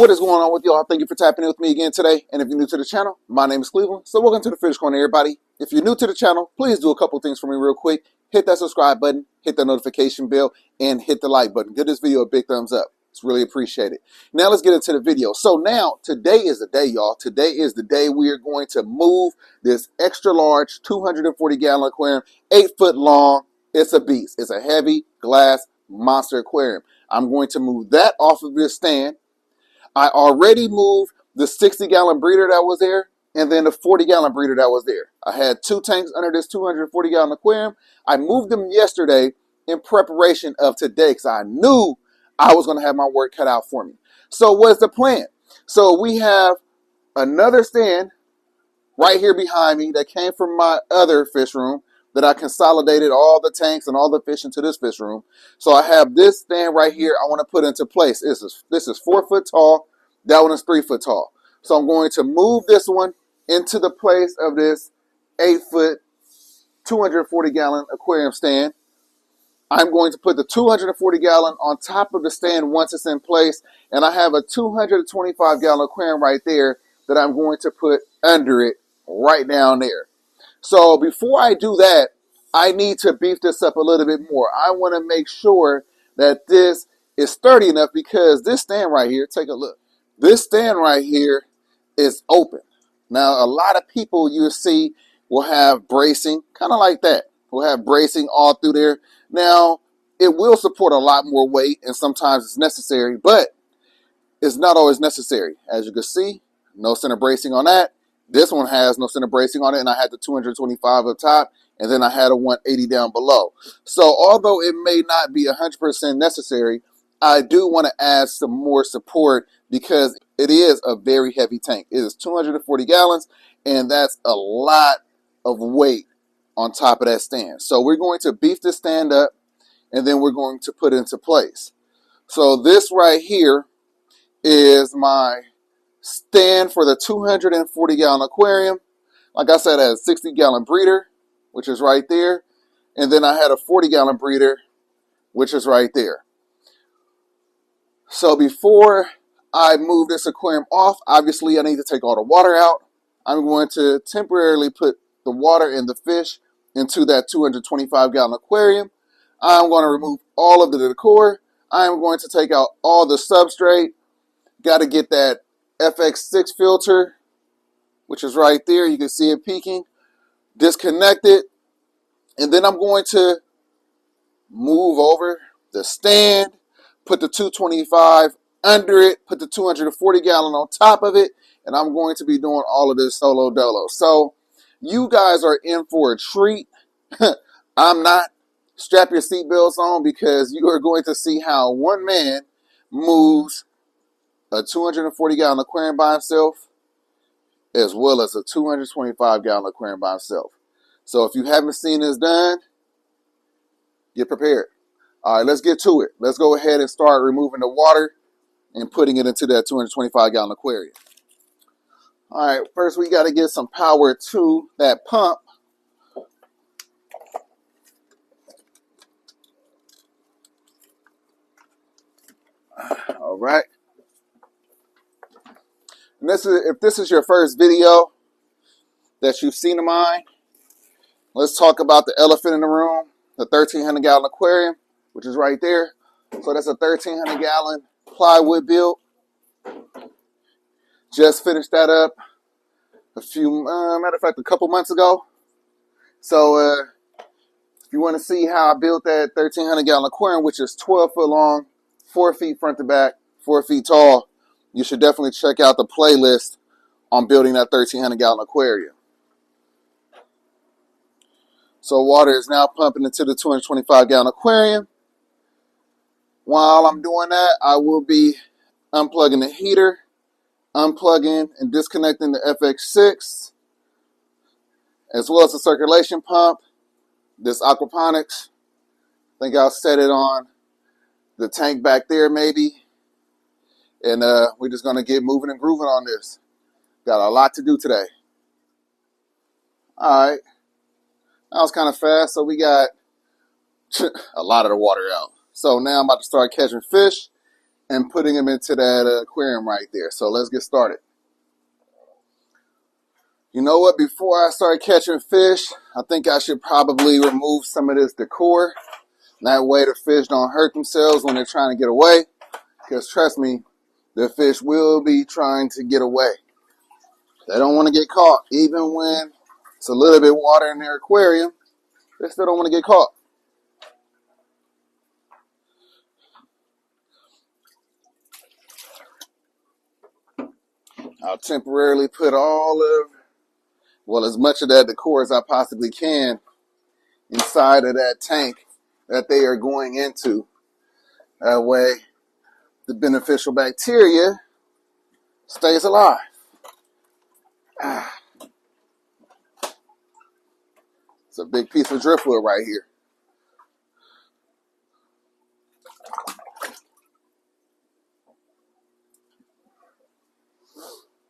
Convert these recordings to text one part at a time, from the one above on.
What is going on with y'all? Thank you for tapping in with me again today. And if you're new to the channel, my name is Cleveland. So welcome to the Fish Corner, everybody. If you're new to the channel, please do a couple things for me real quick. Hit that subscribe button, hit that notification bell, and hit the like button. Give this video a big thumbs up. It's really appreciated. Now let's get into the video. So now, today is the day, y'all. Today is the day we are going to move this extra large 240-gallon aquarium, 8 foot long. It's a beast. It's a heavy glass monster aquarium. I'm going to move that off of this stand. I already moved the 60-gallon breeder that was there and then the 40-gallon breeder that was there. I had 2 tanks under this 240-gallon aquarium. I moved them yesterday in preparation of today because I knew I was going to have my work cut out for me. So what's the plan? So we have another stand right here behind me that came from my other fish room that I consolidated all the tanks and all the fish into this fish room. So I have this stand right here I want to put into place. This is 4 foot tall. That one is 3 foot tall. So I'm going to move this one into the place of this 8 foot, 240-gallon aquarium stand. I'm going to put the 240-gallon on top of the stand once it's in place. And I have a 225-gallon aquarium right there that I'm going to put under it right down there. So before I do that, I need to beef this up a little bit more. I want to make sure that this is sturdy enough because this stand right here, take a look. This stand right here is open. Now, a lot of people you'll see will have bracing, kind of like that. We'll have bracing all through there. Now, it will support a lot more weight and sometimes it's necessary, but it's not always necessary. As you can see, no center bracing on that. This one has no center bracing on it, and I had the 225 up top, and then I had a 180 down below. So although it may not be 100% necessary, I do want to add some more support because it is a very heavy tank. It is 240 gallons, and that's a lot of weight on top of that stand. So we're going to beef this stand up, and then we're going to put it into place. So this right here is my stand for the 240-gallon aquarium. Like I said, I had a 60-gallon breeder, which is right there. And then I had a 40-gallon breeder, which is right there. So before I move this aquarium off, obviously I need to take all the water out. I'm going to temporarily put the water and the fish into that 225-gallon aquarium. I'm going to remove all of the decor. I'm going to take out all the substrate. Got to get that FX6 filter, which is right there. You can see it peeking. Disconnect it. And then I'm going to move over the stand, put the 225 under it, put the 240-gallon on top of it, and I'm going to be doing all of this solo dolo. So you guys are in for a treat. I'm not. Strap your seatbelts on because you are going to see how one man moves a 240-gallon aquarium by himself, as well as a 225-gallon aquarium by himself. So if you haven't seen this done, get prepared. All right, let's get to it. Let's go ahead and start removing the water and putting it into that 225-gallon aquarium. All right, first we got to get some power to that pump. All right. And if this is your first video that you've seen of mine, let's talk about the elephant in the room, the 1,300-gallon aquarium, which is right there. So that's a 1,300-gallon plywood build. Just finished that up a couple months ago. So if you want to see how I built that 1,300-gallon aquarium, which is 12 foot long, 4 feet front to back, 4 feet tall, you should definitely check out the playlist on building that 1,300-gallon aquarium. So water is now pumping into the 225-gallon aquarium. While I'm doing that, I will be unplugging the heater, unplugging and disconnecting the FX6, as well as the circulation pump, this aquaponics. I think I'll set it on the tank back there maybe. And we're just going to get moving and grooving on this. Got a lot to do today. All right. That was kind of fast. So we got a lot of the water out. So now I'm about to start catching fish. and putting them into that aquarium right there. So let's get started. You know what? Before I start catching fish, I think I should probably remove some of this decor. That way the fish don't hurt themselves when they're trying to get away. Because trust me, the fish will be trying to get away. They don't want to get caught. Even when it's a little bit water in their aquarium, they still don't want to get caught. I'll temporarily put as much of that decor as I possibly can inside of that tank that they are going into. That way, the beneficial bacteria stays alive. It's a big piece of driftwood right here.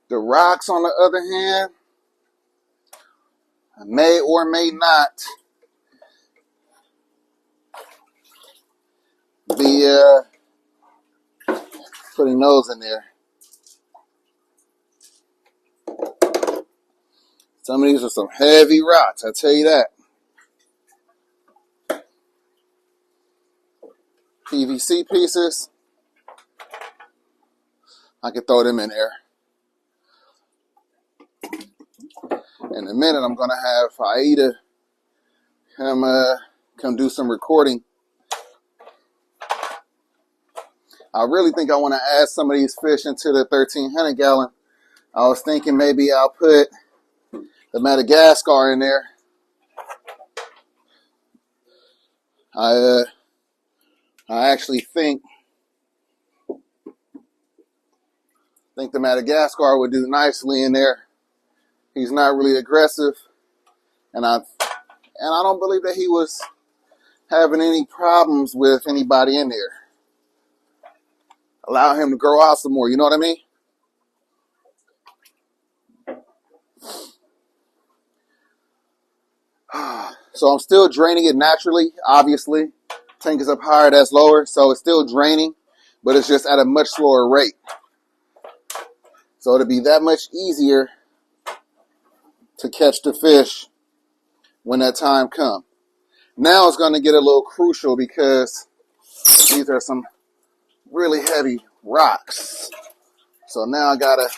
The rocks, on the other hand, may or may not be putting those in there. Some of these are some heavy rocks, I tell you that. PVC pieces, I can throw them in there. In a minute, I'm going to have Aida come do some recording. I really think I want to add some of these fish into the 1,300 gallon. I was thinking maybe I'll put the Madagascar in there. I actually think the Madagascar would do nicely in there. He's not really aggressive, and I don't believe that he was having any problems with anybody in there. Allow him to grow out some more, you know what I mean? So I'm still draining it naturally, obviously. Tank is up higher, that's lower, so it's still draining, but it's just at a much slower rate. So it'll be that much easier to catch the fish when that time comes. Now it's going to get a little crucial because these are some really heavy rocks. So now I gotta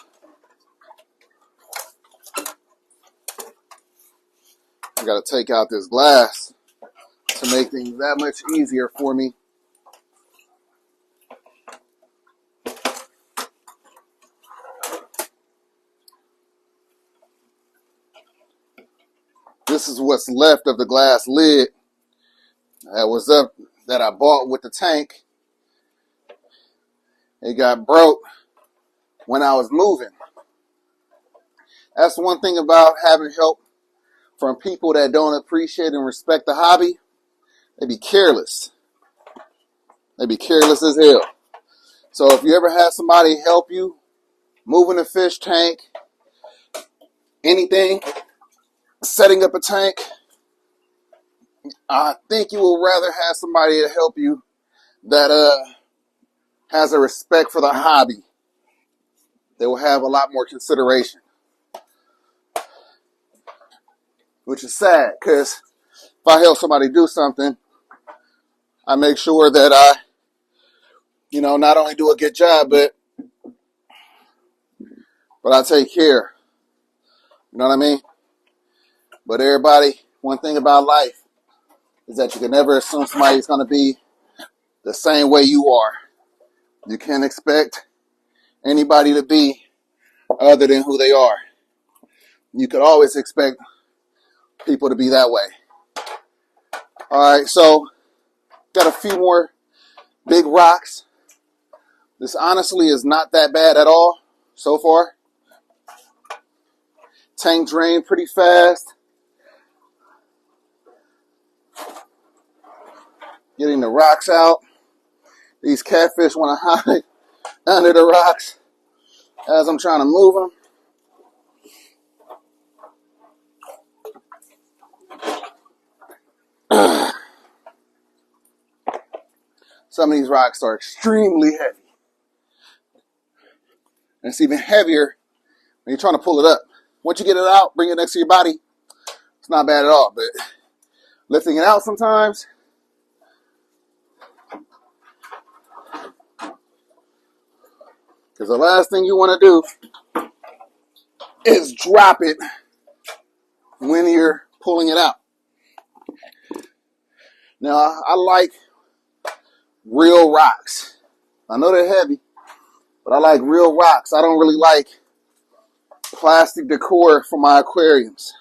take out this glass to make things that much easier for me. This is what's left of the glass lid that I bought with the tank. It got broke when I was moving. That's one thing about having help from people that don't appreciate and respect the hobby. They be careless. They be careless as hell. So if you ever have somebody help you moving a fish tank, anything, setting up a tank, I think you will rather have somebody to help you that has a respect for the hobby. They will have a lot more consideration. Which is sad, because if I help somebody do something, I make sure that I, not only do a good job, but I take care. You know what I mean? But everybody, one thing about life is that you can never assume somebody's going to be the same way you are. You can't expect anybody to be other than who they are. You could always expect people to be that way. All right, so got a few more big rocks. This honestly is not that bad at all so far. Tank drained pretty fast. Getting the rocks out. These catfish want to hide under the rocks as I'm trying to move them. Some of these rocks are extremely heavy. And it's even heavier when you're trying to pull it up. Once you get it out, bring it next to your body, it's not bad at all. But lifting it out sometimes, because the last thing you want to do is drop it when you're pulling it out. Now, I like real rocks. I know they're heavy, but I like real rocks. I don't really like plastic decor for my aquariums.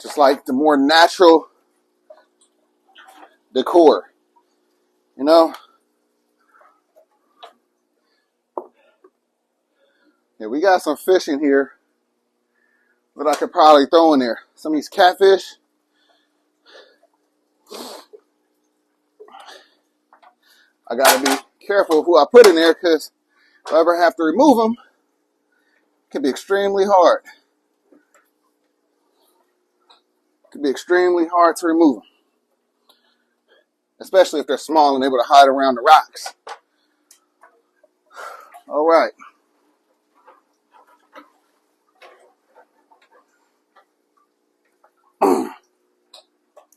Just like the more natural decor, you know? Yeah, we got some fish in here that I could probably throw in there. Some of these catfish. I gotta be careful who I put in there, because if I ever have to remove them, it can be extremely hard. It can be extremely hard to remove them, especially if they're small and able to hide around the rocks. All right.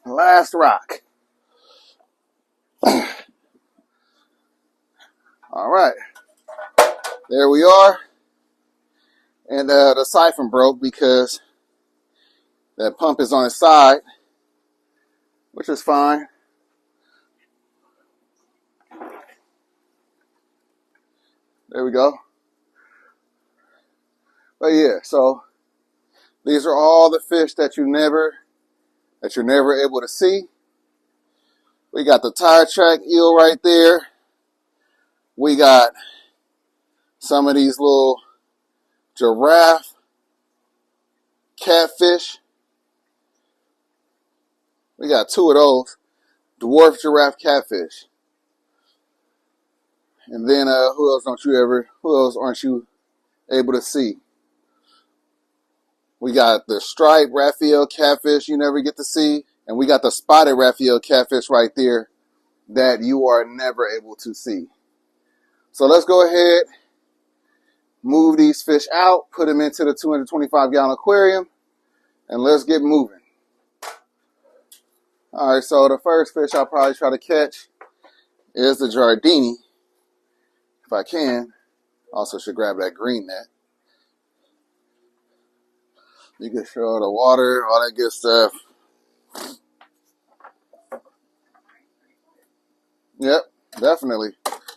Last rock. All right. There we are. And the siphon broke because that pump is on its side, which is fine. There we go. But yeah, so these are all the fish that you're never able to see. We got the tire track eel right there. We got some of these little giraffe catfish. We got two of those dwarf giraffe catfish. And then who else aren't you able to see? We got the striped Raphael catfish you never get to see. And we got the spotted Raphael catfish right there that you are never able to see. So let's go ahead, move these fish out, put them into the 225-gallon aquarium, and let's get moving. All right, so the first fish I'll probably try to catch is the Giardini, if I can. Also should grab that green net. You can show the water, all that good stuff. Yep, definitely.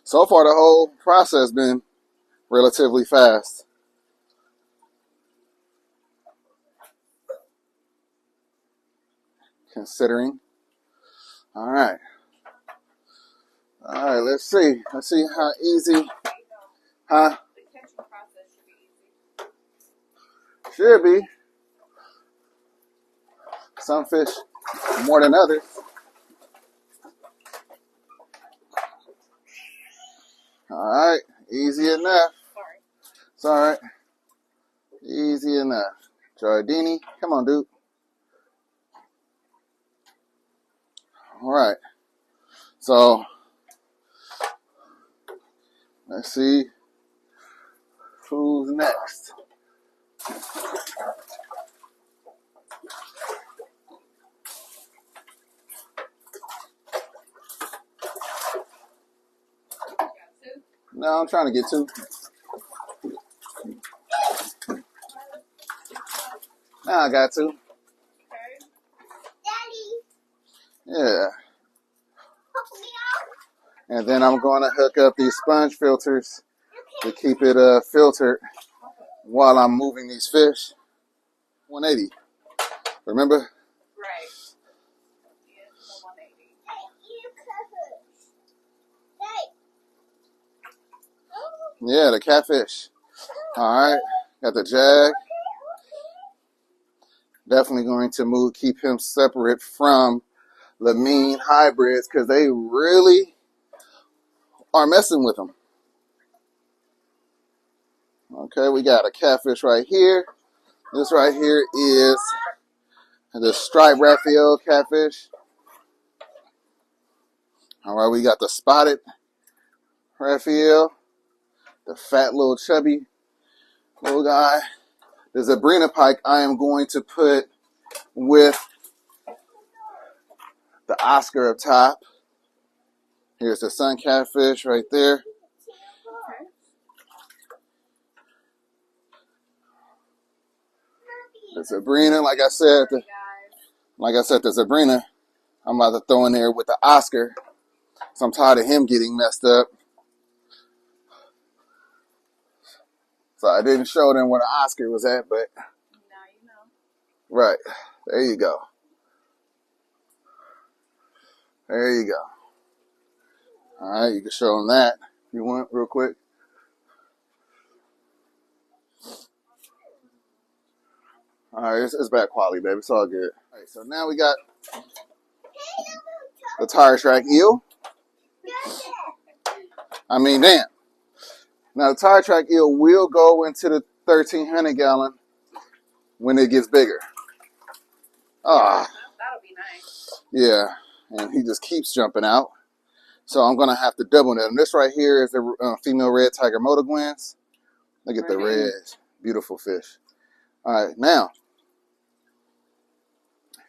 So far, the whole process has been relatively fast. Considering. All right. All right, let's see. Let's see how easy. Huh? The catching process should be easy. Should be. Some fish more than others. All right, easy enough. Sorry. It's all right. Easy enough. Giardini, come on, dude. All right. So, let's see who's next. No, I'm trying to get two. Now I got two. Yeah. And then I'm going to hook up these sponge filters to keep it filtered while I'm moving these fish. 180. Remember? Right. Yes, the 180. Yeah, the catfish. All right. Got the jag. Definitely going to keep him separate from the mean hybrids because they really are messing with him. Okay, we got a catfish right here. This right here is the striped Raphael catfish. All right, we got the spotted Raphael. the fat little chubby little guy. The Zebrina pike I am going to put with the Oscar up top. Here's the sun catfish right there. The Zebrina, like I said, the Zebrina, I'm about to throw in there with the Oscar. So I'm tired of him getting messed up. So I didn't show them where the Oscar was at, but Now you know. right, there you go. There you go. All right, you can show them that if you want, real quick. All right, it's bad quality, baby. It's all good. All right, so now we got the tire track eel. I mean, damn. Now the tire track eel will go into the 1,300 gallon when it gets bigger. Ah, That'll be nice. yeah, and he just keeps jumping out. So I'm gonna have to double net. And this right here is the female red tiger motoguins. Look at the red, beautiful fish. All right, now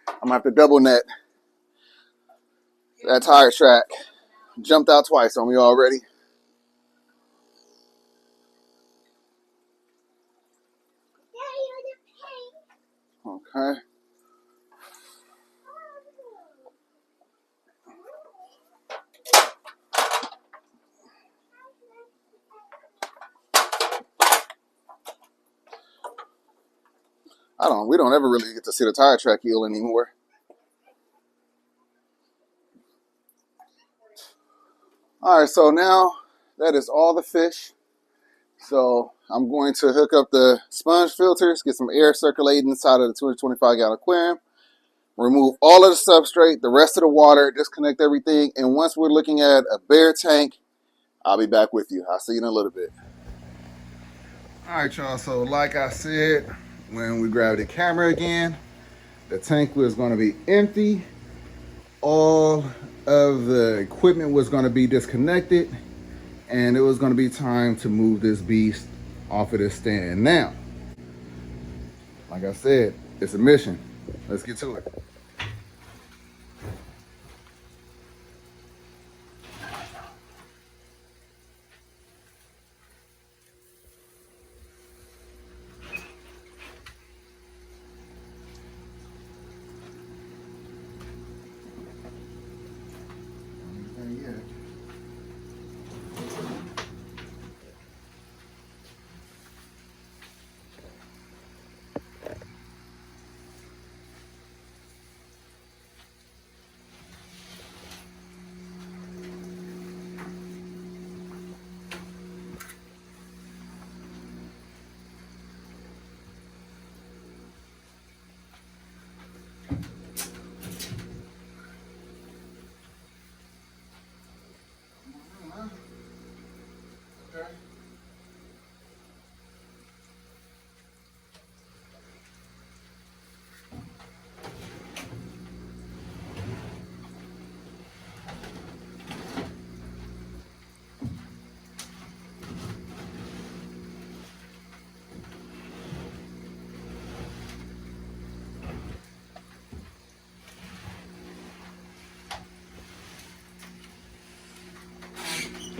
I'm gonna have to double net. That tire track jumped out twice on me already. Okay. We don't ever really get to see the tire track eel anymore. All right, so now that is all the fish. So I'm going to hook up the sponge filters, get some air circulating inside of the 225 gallon aquarium, remove all of the substrate, the rest of the water, disconnect everything. And once we're looking at a bare tank, I'll be back with you. I'll see you in a little bit. All right, y'all. So like I said, when we grabbed the camera again, the tank was going to be empty. All of the equipment was going to be disconnected, and it was going to be time to move this beast off of this stand. Now, like I said, it's a mission. Let's get to it.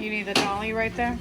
You need the dolly right there?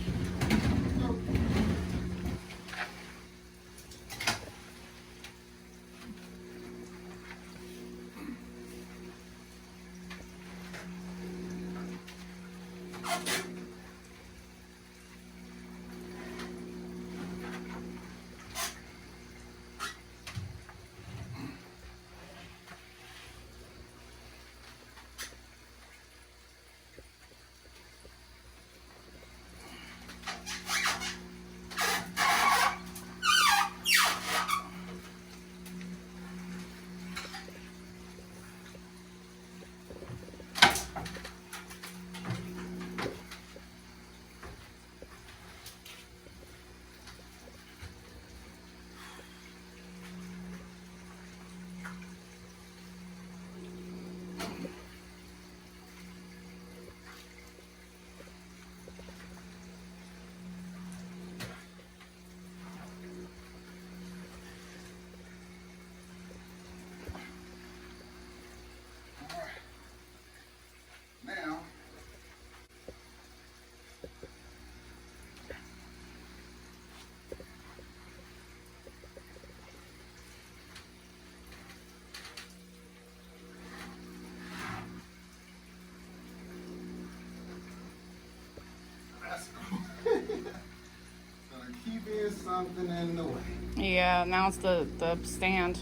something in the way. Yeah, now it's the stand.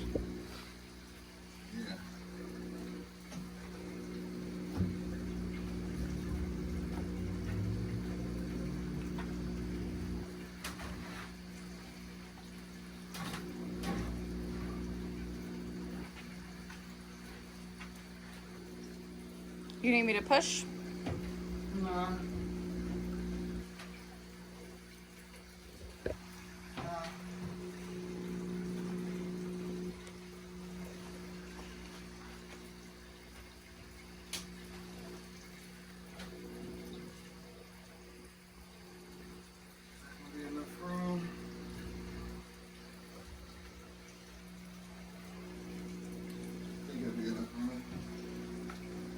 Yeah. You need me to push? Nah. Be enough room. I think it'll be enough room.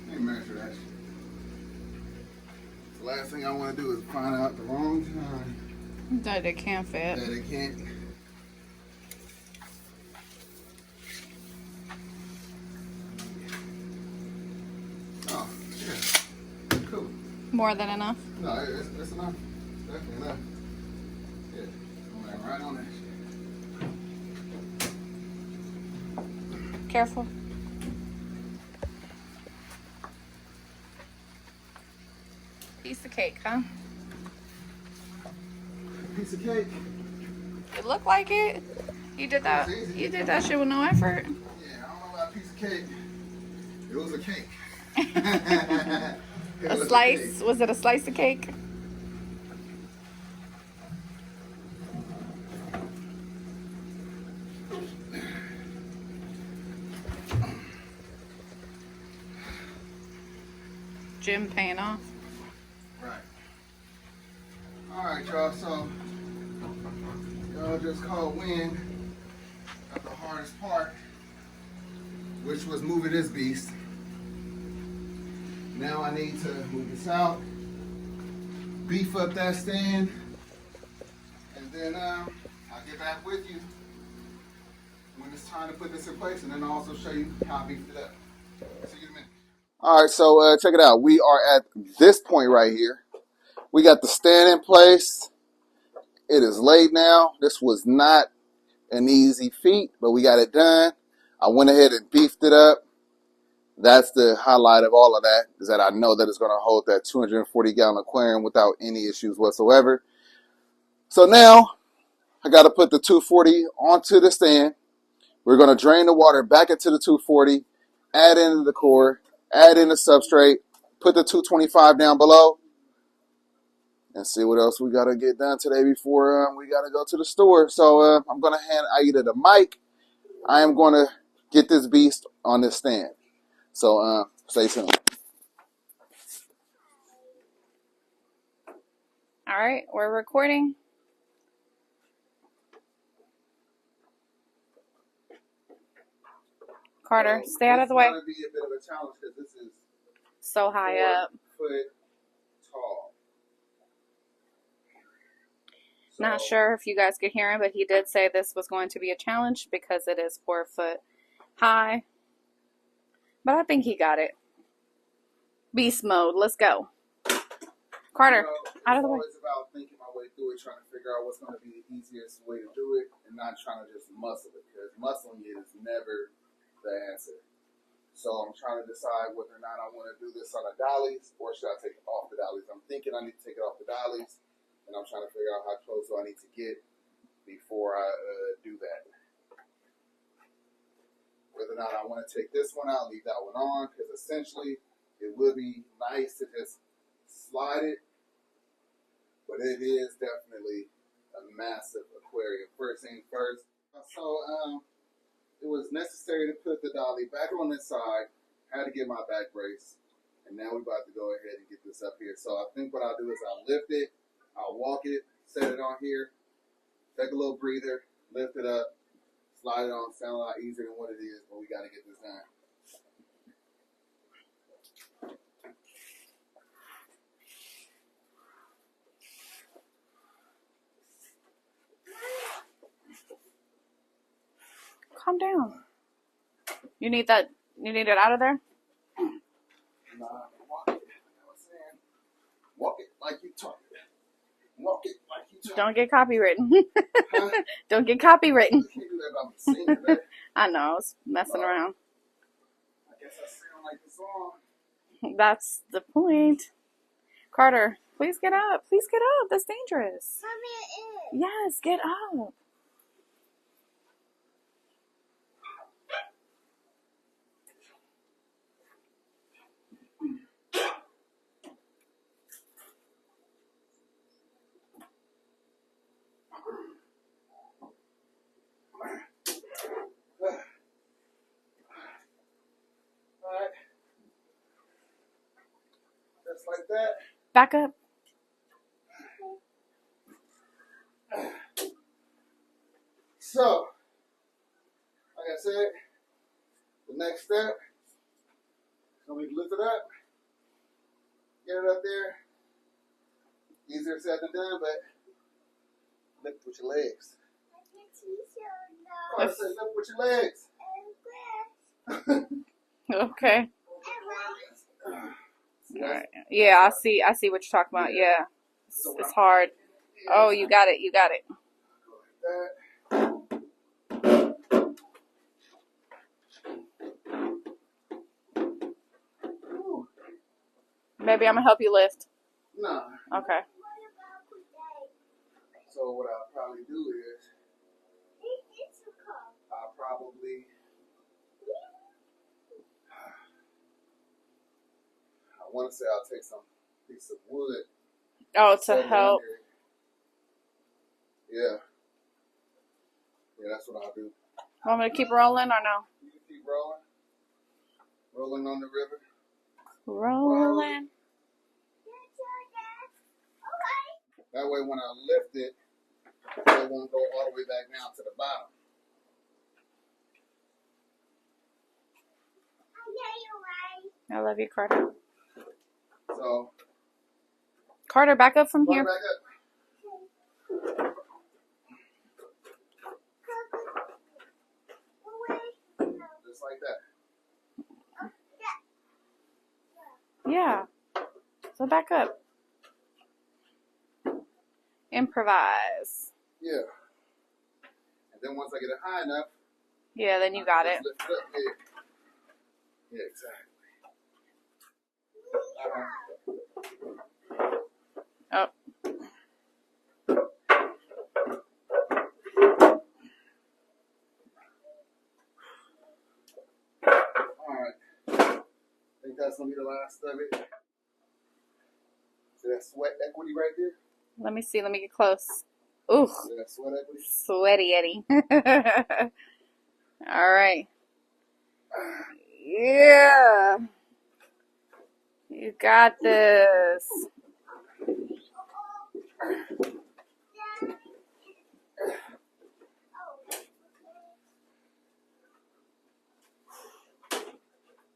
I ain't measure that shit. The last thing I want to do is find out the wrong time That it can't fit. that it can't. Oh, yeah. Cool. More than enough. No, it's enough. Definitely enough. Yeah. I'm like right on that shit. Careful. Piece of cake, huh? Piece of cake. It looked like it. You did that. You did that shit with no effort. Yeah, I don't know about a piece of cake. It was a cake. A slice? Was it a slice of cake? Gym paying off. Right. Alright, y'all, so y'all just caught wind of the hardest part, which was moving this beast. Now I need to move this out, beef up that stand, and then I'll get back with you when it's time to put this in place, and then I'll also show you how I beefed it up. See you in a minute. All right, so check it out. We are at this point right here. We got the stand in place. It is late now. This was not an easy feat, but we got it done. I went ahead and beefed it up. That's the highlight of all of that, is that I know that it's going to hold that 240-gallon aquarium without any issues whatsoever. So now I got to put the 240 onto the stand. We're going to drain the water back into the 240, add in the decor, add in the substrate, put the 225 down below, and see what else we got to get done today before we got to go to the store. So I'm going to hand Aida the mic. I am going to get this beast on this stand. So stay tuned. All right, we're recording. Carter, stay out of the way. It's going to be a bit of a challenge because this is So high up. 4 foot tall. So, Not sure if you guys could hear him, but he did say this was going to be a challenge because it is 4 foot high. But I think he got it. Beast mode. Let's go. Carter, out of the way. It's always about thinking my way through it, trying to figure out what's going to be the easiest way to do it, and not trying to just muscle it, because muscling it is never the answer. So I'm trying to decide whether or not I want to do this on the dollies, or should I take it off the dollies. I'm thinking I need to take it off the dollies, and I'm trying to figure out how close do I need to get before I do that. Whether or not I want to take this one out, leave that one on, because essentially it would be nice to just slide it, but it is definitely a massive aquarium. First thing first. So it was necessary to put the dolly back on this side. Had to get my back brace, and now we're about to go ahead and get this up here. So I think what I'll do is I'll lift it, I'll walk it, set it on here, take a little breather, lift it up, slide it on. Sound a lot easier than what it is, but we got to get this done. Calm down. You need that. You need it out of there? Nah, walk it. You know what I'm saying? Walk it like you talk it. Walk it like you talk. Don't get copywritten. Huh? Don't get copywritten. You can't do that about the singer, man. I know, I was messing around. I guess I sound like the song. That's the point. Carter, please get up. Please get up. That's dangerous. Yes, get up. Alright. Just like that. Back up. So, like I said, the next step, so we lift it up, get it up there. Easier said than done, but lift with your legs. I said lift with your legs. Okay. All right. Yeah, I see what you're talking about. Yeah. It's hard. Oh, you got it. You got it. Maybe I'm gonna help you lift. No. Okay. So what I'll probably do is I'll probably I want to say I'll take some piece of wood. Oh, to help. Yeah. Yeah, that's what I'll do. Want me to keep rolling or no? You can keep rolling. Rolling on the river. Rolling. That way when I lift it, it won't go all the way back down to the bottom. I love you, Carter. So, Carter, back up from back here. up. Just like that. Yeah. So back up. Improvise. Yeah. And then once I get it high enough, Yeah, then you got it. lift it up here. Yeah, exactly. Oh. Alright. I think that's going to be the last of it. See that sweat equity right there? Let me see. Let me get close. Ooh. See that sweat equity? Sweaty Eddie. All right. Yeah. You got this.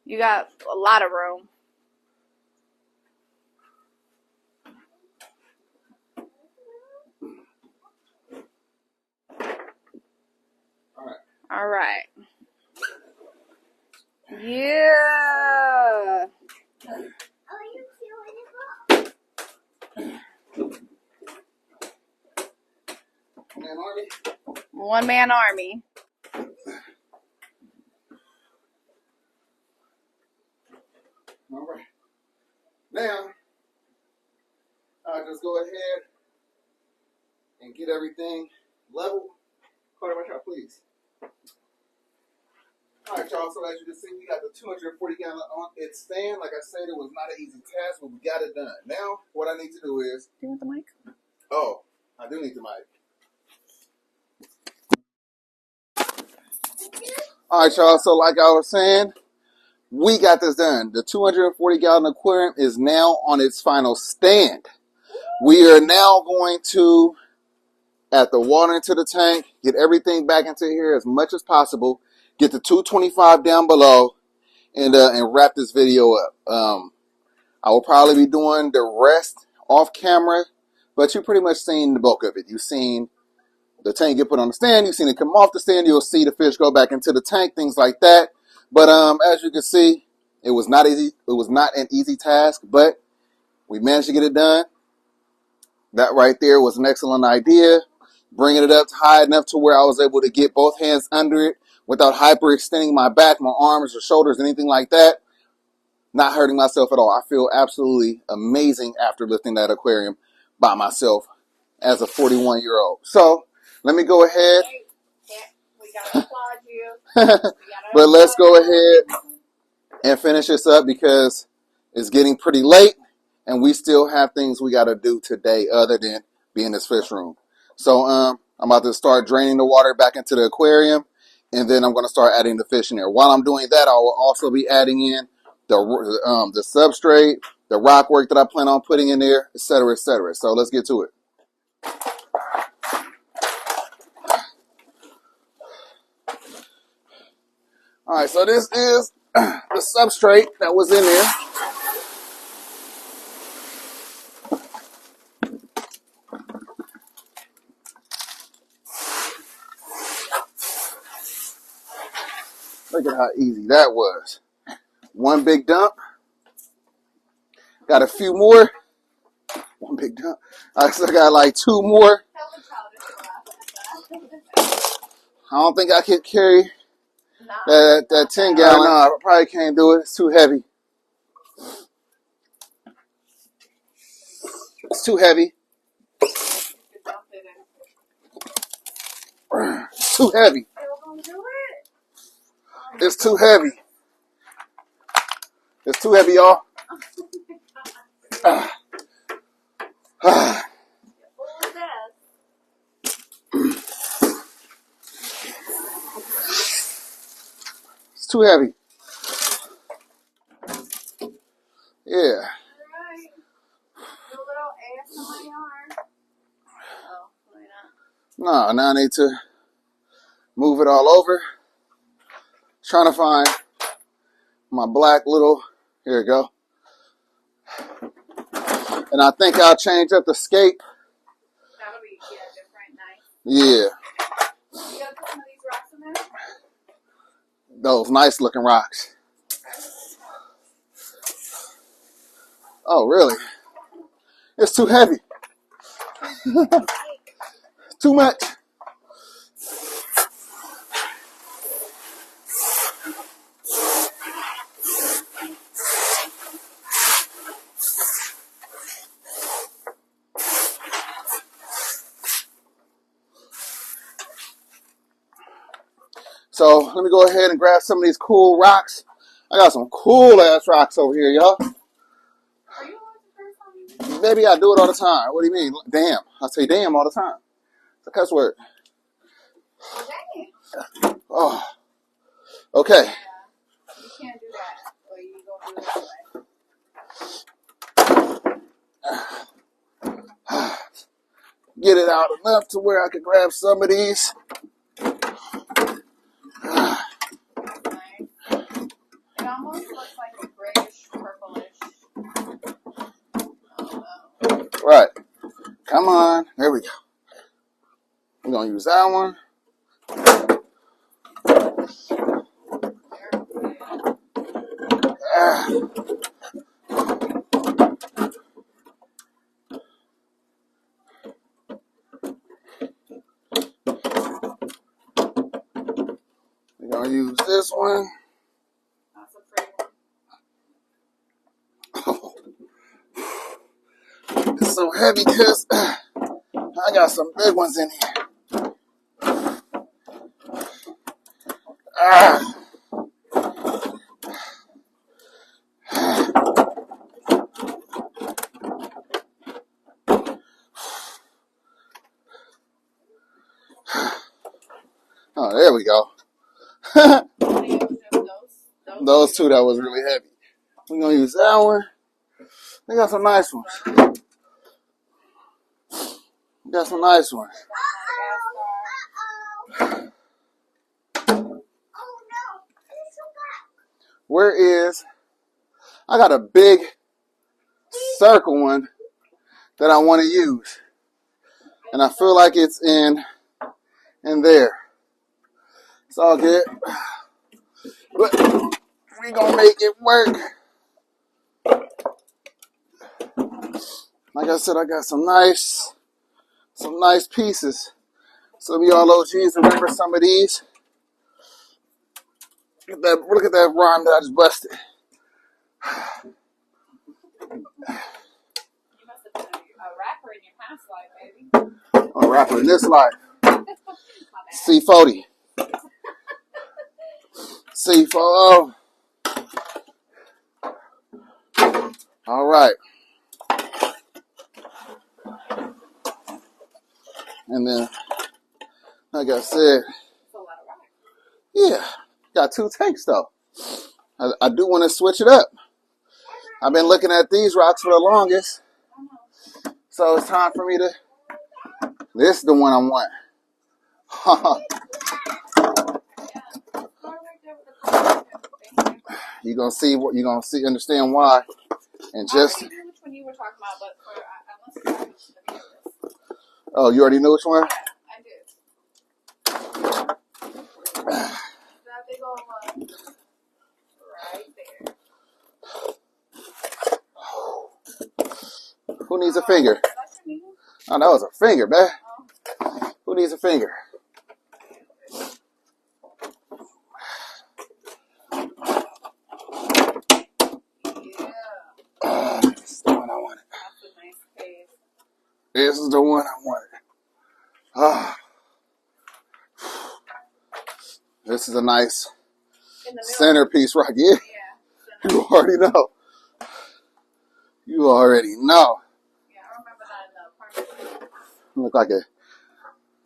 You got a lot of room. All right. Yeah. Man, Army. One man army. All right. Now, I'll just go ahead and get everything level. Carter, watch out, please. All right, y'all. So as you can see, we got the 240-gallon on its stand. Like I said, it was not an easy task, but we got it done. Now, what I need to do is... Do you want the mic? Oh, I do need the mic. All right, y'all. So like I was saying, we got this done. The 240-gallon aquarium is now on its final stand. We are now going to add the water into the tank, get everything back into here as much as possible, get the 225 down below, and wrap this video up. I will probably be doing the rest off camera, but you pretty much seen the bulk of it. You've seen the tank get put on the stand, you've seen it come off the stand, you'll see the fish go back into the tank, things like that. But as you can see, it was not easy. It was not an easy task, but we managed to get it done. That right there was an excellent idea. Bringing it up high enough to where I was able to get both hands under it without hyperextending my back, my arms, or shoulders, anything like that. Not hurting myself at all. I feel absolutely amazing after lifting that aquarium by myself as a 41-year-old. So let me go ahead. We gotta applaud you. But let's go ahead and finish this up because it's getting pretty late and we still have things we got to do today other than be in this fish room. So I'm about to start draining the water back into the aquarium, and then I'm going to start adding the fish in there. While I'm doing that, I will also be adding in the substrate, the rock work that I plan on putting in there, etc., etc. So let's get to it. All right, so this is the substrate that was in there. Look at how easy that was. One big dump. Got a few more. One big dump. I still got like two more. I don't think I can carry that 10 gallon. No, I probably can't do it. It's too heavy. It's too heavy. It's too heavy. It's too heavy. It's too heavy, y'all. It's too heavy. Yeah. No, now I need to move it all over. Trying to find my black little, here we go. And I think I'll change up the scape. That'll be different, nice. Yeah. You gotta put some of these rocks in there? Those nice looking rocks. Oh, really? It's too heavy. Too much. So let me go ahead and grab some of these cool rocks. I got some cool ass rocks over here, y'all. Are you allowed to curse on me? Baby, I do it all the time. What do you mean? Damn. I say damn all the time. It's a cuss word. Okay. Oh. Okay. Yeah. You can't do that. Or you gonna do it that way. Get it out enough to where I can grab some of these. Nice. It almost looks like a grayish, purplish. Right. Come on. There we go. We're going to use that one. We're going to use this one. That's a pretty one. It's so heavy because I got some big ones in here. Oh, there we go. Those two that was really heavy. We're going to use that one. They got some nice ones. Got some nice ones. Where is... I got a big circle one that I want to use. And I feel like it's in there. It's all good. But we're going to make it work. Like I said, I got some nice pieces. Some of y'all OGs remember some of these. Look at that rhyme that I just busted. You must have been a rapper in your past life, baby. I'm a rapper in this life. C40. C40. All right. And then, like I said, yeah, got 2 tanks though. I do want to switch it up. I've been looking at these rocks for the longest. So it's time for me to, this is the one I want. You're gonna see what understand why. And just I knew which one you were talking about, but I must have the video. oh, you already know which one? I did. That big old one right there. Who needs a finger? Oh, that was a finger, man. Who needs a finger? This is the one I wanted. That's a nice case. This is the one I wanted. This is a nice centerpiece right here. Yeah. You already know. You already know. Yeah, I remember that in the apartment. Look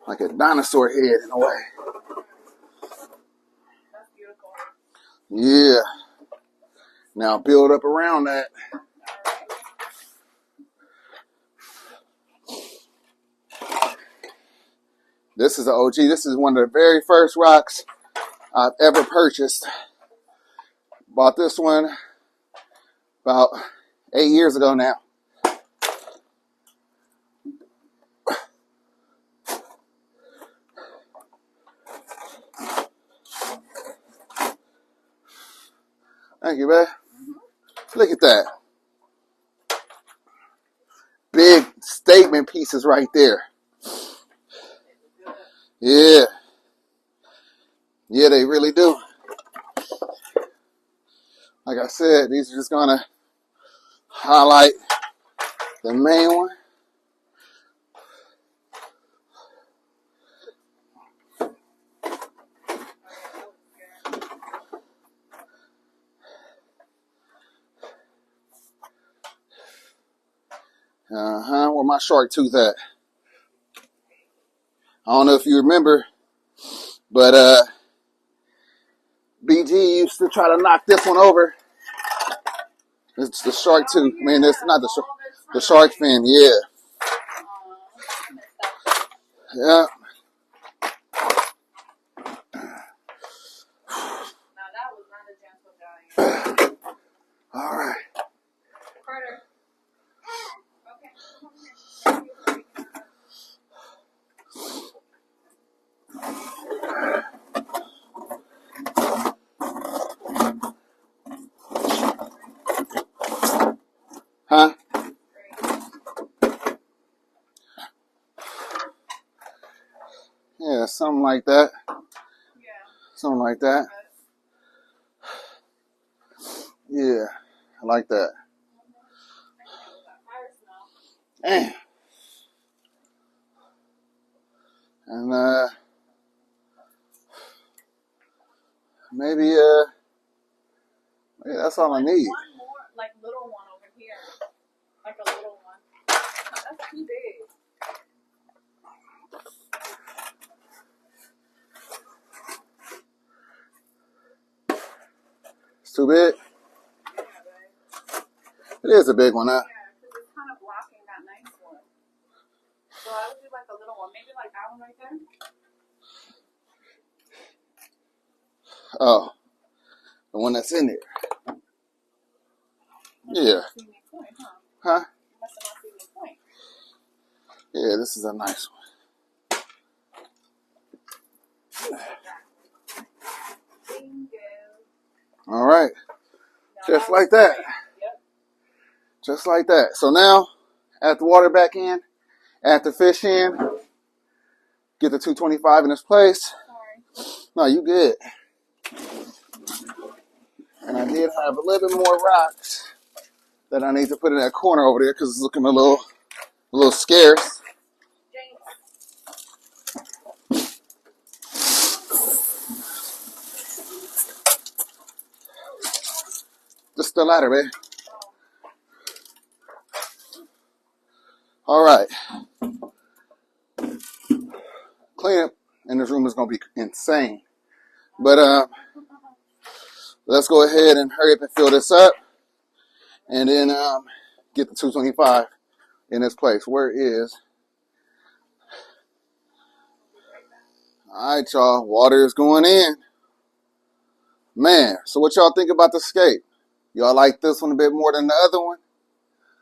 like a dinosaur head in a way. That's beautiful. Yeah. Now build up around that. This is an OG. This is one of the very first rocks I've ever purchased. Bought this one about 8 years ago now. Thank you, man. Look at that. Big statement pieces right there. Yeah. Yeah, they really do. Like I said, these are just gonna highlight the main one. Where my shark tooth at? I don't know if you remember, but BG used to try to knock this one over. It's the shark tooth. I mean, it's not the shark fin. Yeah. Yeah. Now that was not a gentle giant. All right. Carter. Huh? Yeah, something like that. Something like that. Yeah, I like that. Damn. And maybe yeah, that's all I need. One more, like little one over here, like a little one. That's too big. It's too big. Yeah, babe. It is a big one, huh? Yeah, because it's kind of blocking that nice one. So I would do like a little one, maybe like that one right there. Oh, the one that's in there. Yeah. Point, huh? You must have not seen the point. Yeah, this is a nice one. All right. Just like that. Yep. Just like that. So now, Add the water back in. Add the fish in. Get the 225 in its place. Sorry. No, you good. And I did have a little bit more rocks that I need to put in that corner over there because it's looking a little scarce. Just the ladder, man. All right. Cleanup in this room is going to be insane. But let's go ahead and hurry up and fill this up. And then get the 225 in this place. Where is... All right, y'all. Water is going in. Man, so what y'all think about the scape? Y'all like this one a bit more than the other one?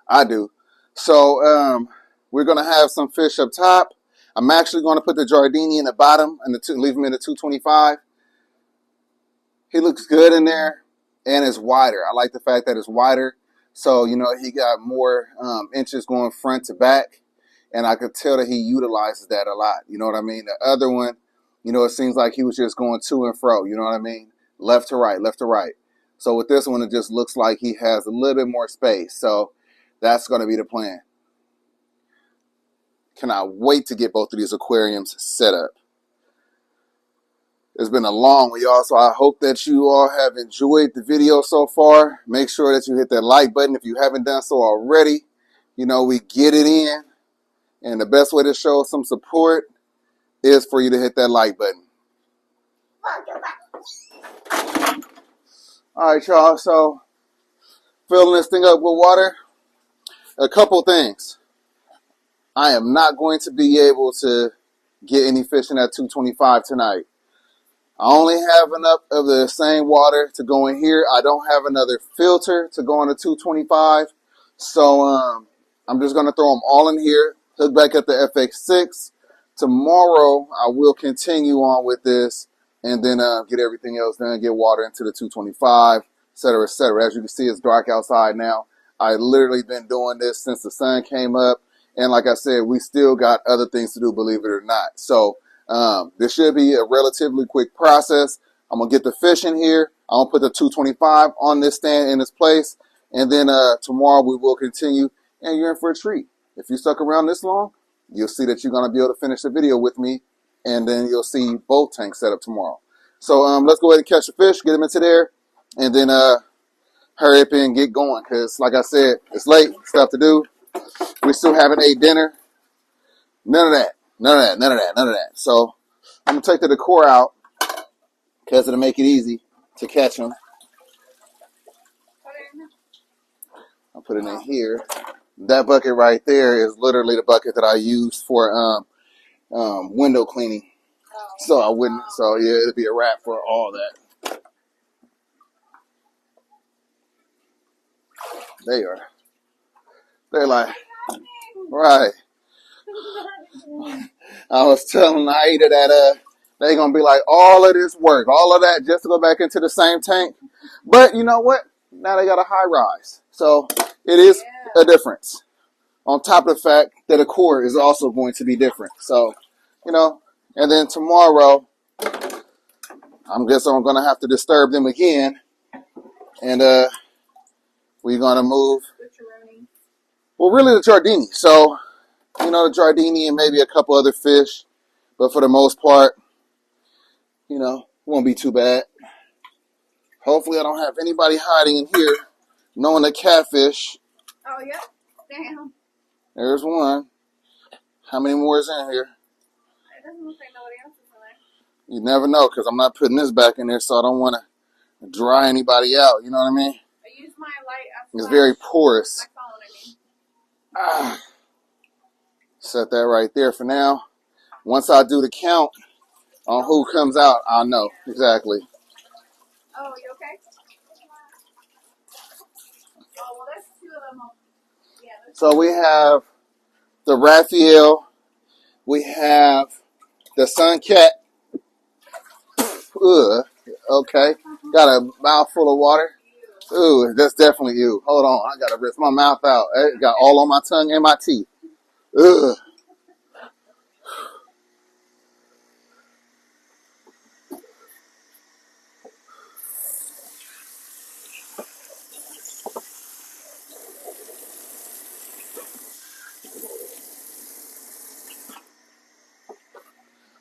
I do. So we're going to have some fish up top. I'm actually going to put the Giardini in the bottom and leave him in the 225. He looks good in there and it's wider. I like the fact that it's wider. So, you know, he got more inches going front to back. And I could tell that he utilizes that a lot. You know what I mean? The other one, you know, it seems like he was just going to and fro. You know what I mean? Left to right, left to right. So with this one, it just looks like he has a little bit more space. So that's going to be the plan. Cannot wait to get both of these aquariums set up. It's been a long one, y'all, so I hope that you all have enjoyed the video so far. Make sure that you hit that like button if you haven't done so already. You know, we get it in. And the best way to show some support is for you to hit that like button. All right, y'all, so filling this thing up with water. A couple things. I am not going to be able to get any fish in that 225 tonight. I only have enough of the same water to go in here. I don't have another filter to go on the 225. So I'm just going to throw them all in here, hook back up the FX6. Tomorrow I will continue on with this and then get everything else done, get water into the 225, et cetera, et cetera. As you can see, it's dark outside now. I literally been doing this since the sun came up. And like I said, we still got other things to do, believe it or not. So this should be a relatively quick process. I'm going to get the fish in here. I'm going to put the 225 on this stand in this place. And then tomorrow we will continue. And you're in for a treat. If you stuck around this long, you'll see that you're going to be able to finish the video with me. And then you'll see both tanks set up tomorrow. So let's go ahead and catch the fish, get them into there. And then hurry up and get going. Because like I said, it's late, stuff to do. We still haven't ate dinner. None of that. None of that. None of that. None of that. So I'm going to take the decor out because it'll make it easy to catch them. I'll put it in here. That bucket right there is literally the bucket that I use for window cleaning. So I wouldn't. So yeah, it'll be a wrap for all that. They are. They're like, right. I was telling Aida that they're going to be like, all of this work, all of that just to go back into the same tank. But you know what? Now they got a high rise. So it is a difference. On top of the fact that the core is also going to be different. So, you know, and then tomorrow, I'm guessing I'm going to have to disturb them again. And we're going to move. Well, really the Giardini. So, you know, the Giardini and maybe a couple other fish. But for the most part, you know, it won't be too bad. Hopefully I don't have anybody hiding in here knowing the catfish. Oh, yeah. Damn. There's one. How many more is in here? It doesn't look like nobody else is in there. You never know because I'm not putting this back in there, so I don't want to dry anybody out. You know what I mean? I use my light. It's very porous. My phone, I mean. Set that right there for now. Once I do the count on who comes out, I'll know exactly. Oh, you okay? Oh, well, there's two of them. Yeah, so we have the Raphael. We have the Sun Cat. Okay. Got a mouthful of water. Ooh, that's definitely you. Hold on, I gotta rinse my mouth out. It got all on my tongue and my teeth. Ugh.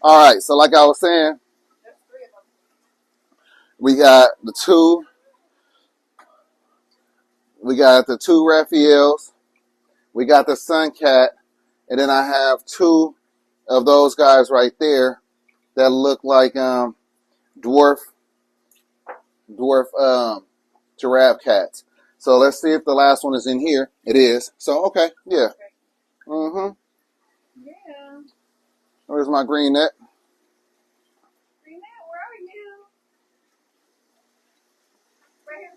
All right, so like I was saying, we got the two. We got the two Raphaels. We got the Sun Cat, and then I have two of those guys right there that look like dwarf giraffe cats. So let's see if the last one is in here. It is. So okay, yeah. Mm-hmm. Yeah. Where's my green net? Green Net, where are you? Right here.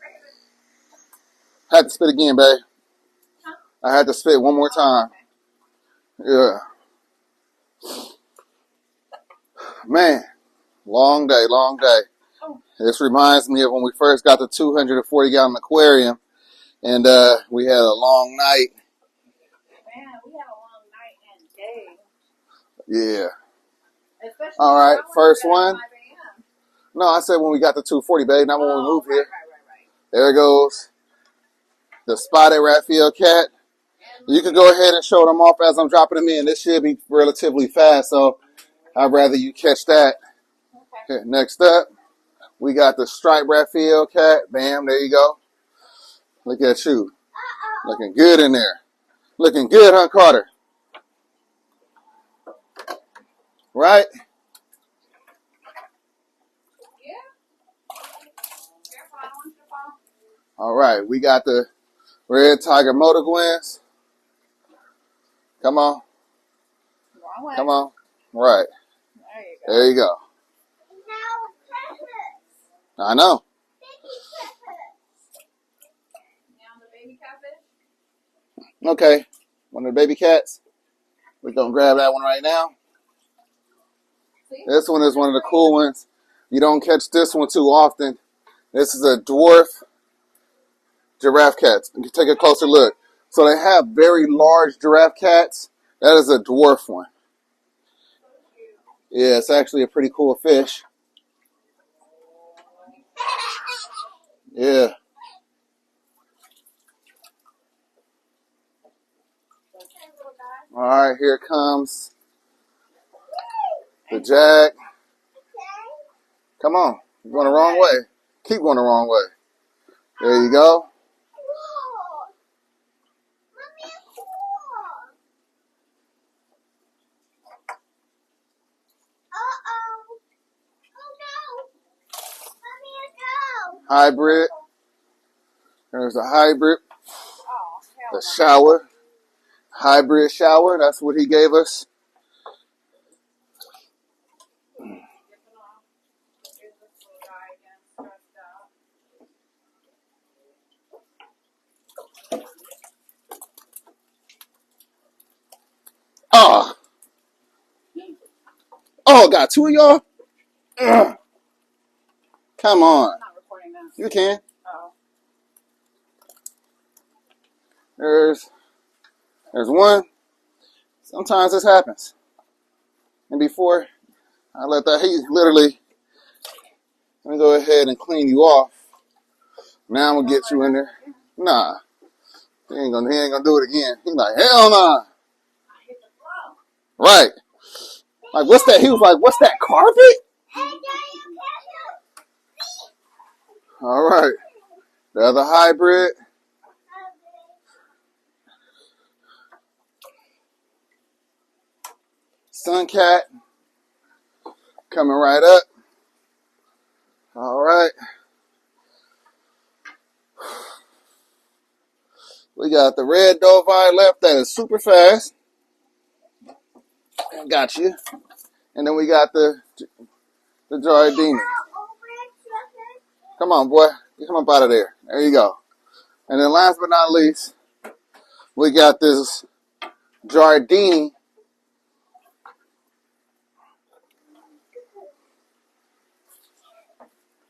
Right here. Had to spit again, babe. Huh? I had to spit one more time. Okay. Yeah. Man, long day, long day. Oh. This reminds me of when we first got the 240-gallon aquarium, and we had a long night. Man, we had a long night and day. Yeah. Especially All right, first one. 5 a.m. No, I said when we got the 240, babe, not when we moved here. Right. There it goes. The spotted Raphael cat. You can go ahead and show them off as I'm dropping them in. This should be relatively fast, so I'd rather you catch that. Okay. Okay, next up, we got the striped Raphael cat. Bam, there you go. Look at you. Looking good in there. Looking good, huh, Carter? Right? Yeah. Careful, I don't want you to fall. All right, we got the red tiger motor Gwens. Come on. Wrong way. Come on. Right. There you go. There you go. I know. You on the baby catfish? Okay. One of the baby cats. We're going to grab that one right now. See? This one is one of the cool ones. You don't catch this one too often. This is a dwarf giraffe cat. You can take a closer look. So they have very large giraffe cats. That is a dwarf one. Yeah, it's actually a pretty cool fish. Yeah. All right, here comes the jag. Come on. You're going the wrong way. Keep going the wrong way. There you go. Hybrid. There's a hybrid. Oh, hell The no. shower. Hybrid shower. That's what he gave us. Oh. Oh, got two of y'all? Ugh. Come on. I'm not recording that. You can. Oh. There's one. Sometimes this happens. And before I let that, he literally, let me go ahead and clean you off. Now I'm going to get you in there. Nah. He ain't gonna do it again. He's like, hell nah. Right. Like, what's that? He was like, what's that, carpet? All right. The other hybrid. Sun cat. Coming right up. All right. We got the red Doveye left that is super fast. Got you. And then we got the Jardini. Come on, boy. Get him up out of there. There you go. And then last but not least, we got this Jardini.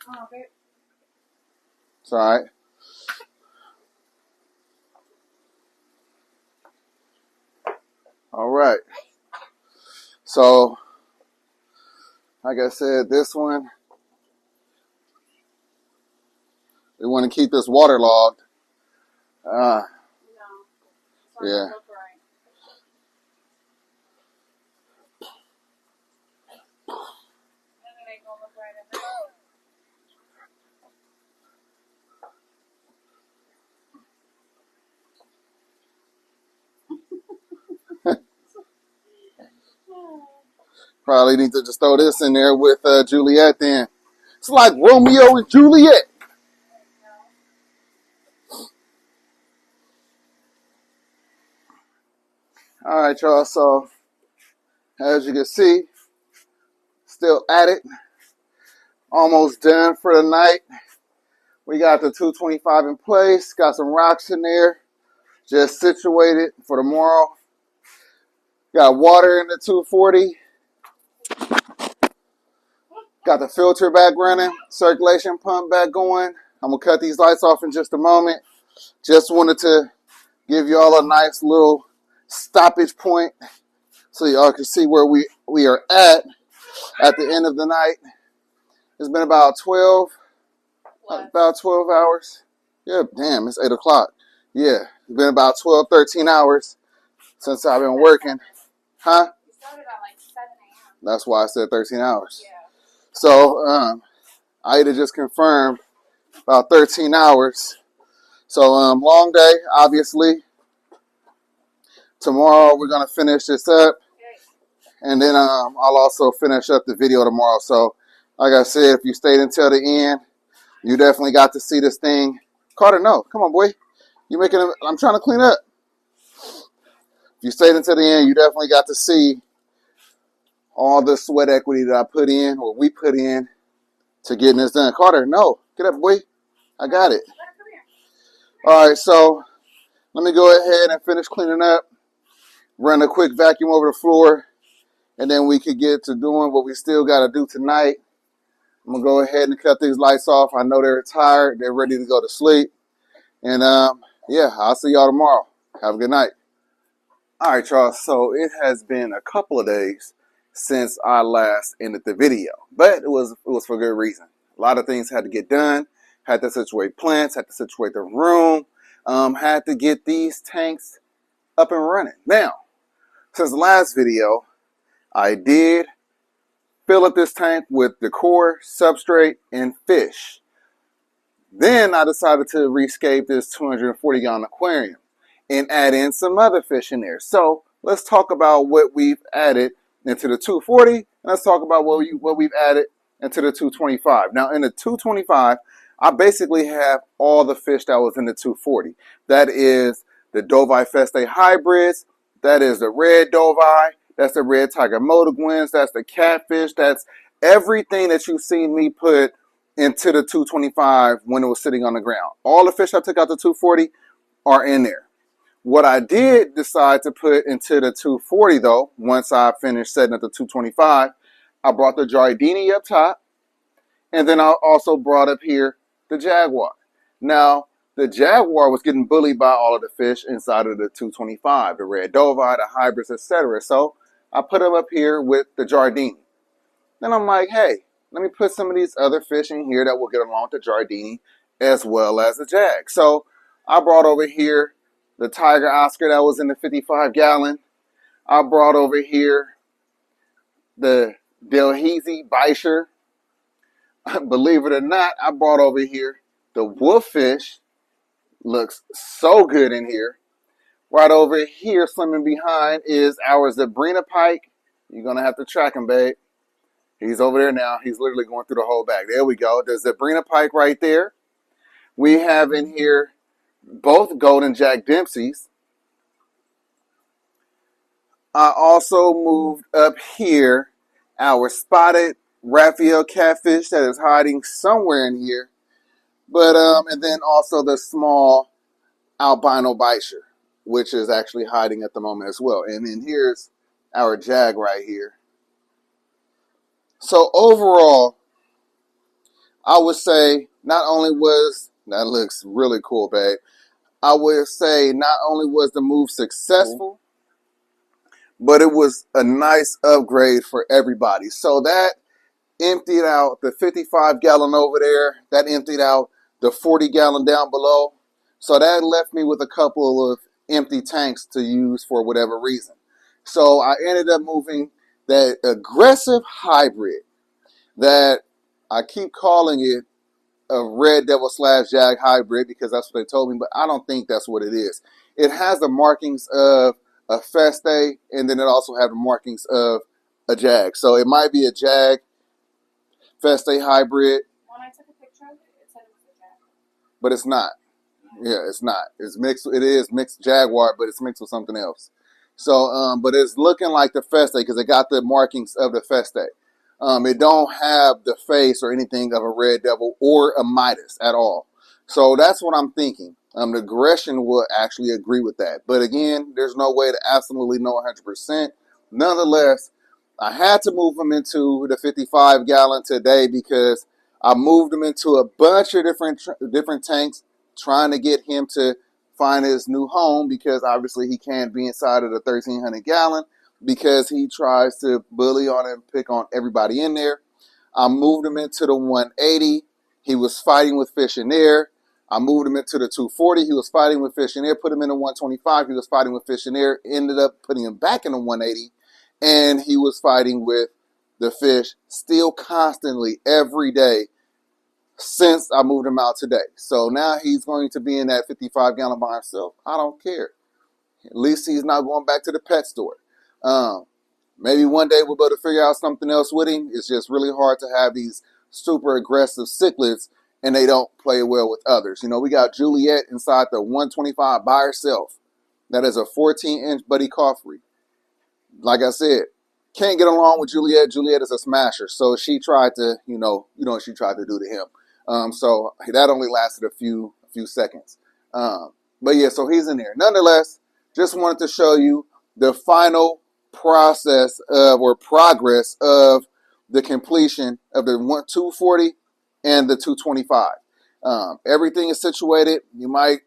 Oh, babe. It's all right. All right. So, like I said, this one, we want to keep this waterlogged. No. Yeah. Probably need to just throw this in there with Juliet then. It's like Romeo and Juliet. All right, y'all. So, as you can see, still at it. Almost done for the night. We got the 225 in place. Got some rocks in there. Just situated for tomorrow. Got water in the 240. Got the filter back running. Circulation pump back going. I'm going to cut these lights off in just a moment. Just wanted to give y'all a nice little stoppage point so y'all can see where we are at the end of the night. It's been about 12 hours. Yeah, damn, it's 8 o'clock. Yeah, it's been about 12, 13 hours since I've been working. Huh? You started at like 7 a.m. That's why I said 13 hours. Yeah. So, I had to just confirm about 13 hours. So, long day, obviously. Tomorrow, we're going to finish this up. And then I'll also finish up the video tomorrow. So, like I said, if you stayed until the end, you definitely got to see this thing. Carter, no. Come on, boy. I'm trying to clean up. If you stayed until the end, you definitely got to see all the sweat equity that I put in, or we put in, to getting this done. Carter, no. Get up, boy. I got it. All right, so let me go ahead and finish cleaning up. Run a quick vacuum over the floor. And then we could get to doing what we still got to do tonight. I'm going to go ahead and cut these lights off. I know they're tired. They're ready to go to sleep. And, yeah, I'll see y'all tomorrow. Have a good night. All right, y'all. So it has been a couple of days since I last ended the video. But it was for good reason. A lot of things had to get done. Had to situate plants. Had to situate the room. Had to get these tanks up and running. Now, since the last video, I did fill up this tank with decor, substrate, and fish. Then I decided to rescape this 240-gallon aquarium and add in some other fish in there. So let's talk about what we've added into the 240, and let's talk about what we've added into the 225. Now in the 225, I basically have all the fish that was in the 240. That is the Dovai Feste hybrids. That is the red Dovai. That's the red tiger motiguins. That's the catfish. That's everything that you've seen me put into the 225 when it was sitting on the ground. All the fish I took out the 240 are in there. What I did decide to put into the 240 though, once I finished setting up the 225, I brought the Giardini up top, and then I also brought up here the Jaguar. Now, the Jaguar was getting bullied by all of the fish inside of the 225, the red Dovai, the hybrids, etc. So I put them up here with the Giardini. Then I'm like, hey, let me put some of these other fish in here that will get along with the Giardini as well as the Jag. So I brought over here the Tiger Oscar that was in the 55-gallon. I brought over here the Delhaize Beischer. Believe it or not, I brought over here the Wolffish. Looks so good in here. Right over here, swimming behind, is our Zebrina Pike. You're going to have to track him, babe. He's over there now. He's literally going through the whole bag. There we go. There's Zebrina Pike right there. We have in here both Golden Jack Dempseys. I also moved up here our spotted Raphael catfish that is hiding somewhere in here. But and then also the small albino Beischer, which is actually hiding at the moment as well. And then here's our Jag right here. So overall, I would say not only was That looks really cool, babe. I would say not only was the move successful, but it was a nice upgrade for everybody. So that emptied out the 55-gallon over there. That emptied out the 40-gallon down below. So that left me with a couple of empty tanks to use for whatever reason. So I ended up moving that aggressive hybrid that I keep calling it a Red Devil / Jag hybrid because that's what they told me, but I don't think that's what it is. It has the markings of a Feste, and then it also has the markings of a Jag. So it might be a Jag Feste hybrid. When I took a picture of it, it said it was a Jag. But it's not. Yeah, it's not. It's mixed. It is mixed Jaguar, but it's mixed with something else. So, but it's looking like the Feste because it got the markings of the Feste. It don't have the face or anything of a Red Devil or a Midas at all. So that's what I'm thinking. The aggression will actually agree with that. But again, there's no way to absolutely know 100%. Nonetheless, I had to move them into the 55-gallon today because I moved him into a bunch of different tanks, trying to get him to find his new home because obviously he can't be inside of the 1,300-gallon because he tries to bully on and pick on everybody in there. I moved him into the 180. He was fighting with fish in there. I moved him into the 240. He was fighting with fish in there. Put him in the 125. He was fighting with fish in there. Ended up putting him back in the 180. And he was fighting with the fish still constantly every day since I moved him out today. So now he's going to be in that 55-gallon by himself. I don't care. At least he's not going back to the pet store. Maybe one day we'll be able to figure out something else with him. It's just really hard to have these super aggressive cichlids and they don't play well with others. You know, we got Juliet inside the 125 by herself. That is a 14-inch Buddy Coffrey. Like I said, can't get along with Juliet. Juliet is a smasher. So she tried to, she tried to do to him. So that only lasted a few seconds. But yeah, so he's in there. Nonetheless, just wanted to show you the final process of or progress of the completion of the 240 and the 225. Everything is situated. You might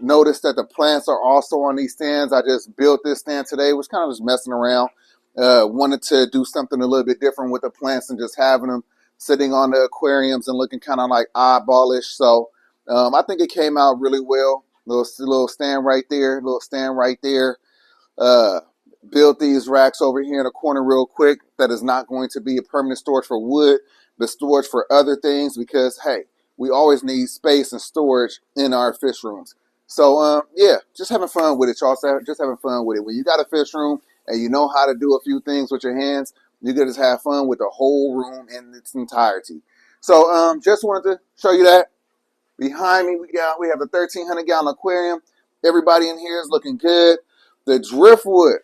notice that the plants are also on these stands. I just built this stand today. Was kind of just messing around. Wanted to do something a little bit different with the plants and just having them sitting on the aquariums and looking kind of like eyeballish. So I think it came out really well. Little stand right there. Little stand right there. Built these racks over here in the corner real quick. That is not going to be a permanent storage for wood, but storage for other things because, hey, we always need space and storage in our fish rooms. So, yeah, just having fun with it, y'all. Just having fun with it. When you got a fish room and you know how to do a few things with your hands, you can just have fun with the whole room in its entirety. So, just wanted to show you that. Behind me, we have the 1,300-gallon aquarium. Everybody in here is looking good. The driftwood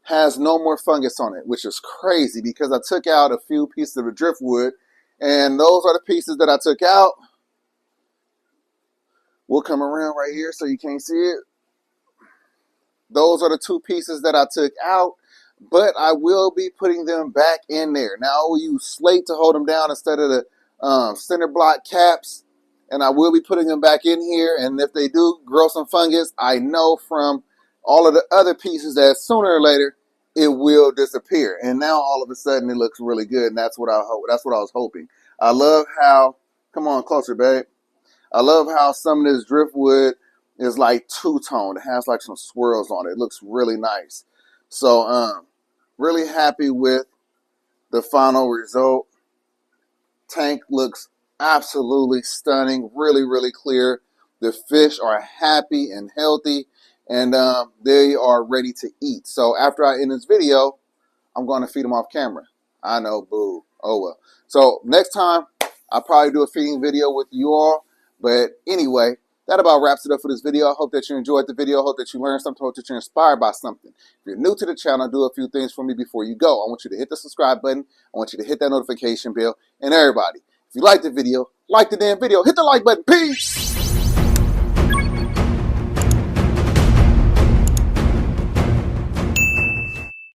has no more fungus on it, which is crazy because I took out a few pieces of the driftwood, and those are the pieces that I took out. We'll come around right here so you can't see it. Those are the two pieces that I took out, but I will be putting them back in there. Now I will use slate to hold them down instead of the center block caps, and I will be putting them back in here. And if they do grow some fungus, I know from all of the other pieces that sooner or later it will disappear. And now all of a sudden it looks really good, and that's what I hope. That's what I was hoping. I love how, come on closer, babe. I love how some of this driftwood is like two-toned. It has like some swirls on it. It looks really nice. So really happy with the final result. Tank looks absolutely stunning. Really, really clear. The fish are happy and healthy, and they are ready to eat. So after I end this video, I'm going to feed them off camera. I know, boo. Oh well. So next time, I'll probably do a feeding video with you all. But anyway, that about wraps it up for this video. I hope that you enjoyed the video. I hope that you learned something. I hope that you're inspired by something. If you're new to the channel, do a few things for me before you go. I want you to hit the subscribe button. I want you to hit that notification bell. And everybody, if you liked the video, like the damn video. Hit the like button. Peace!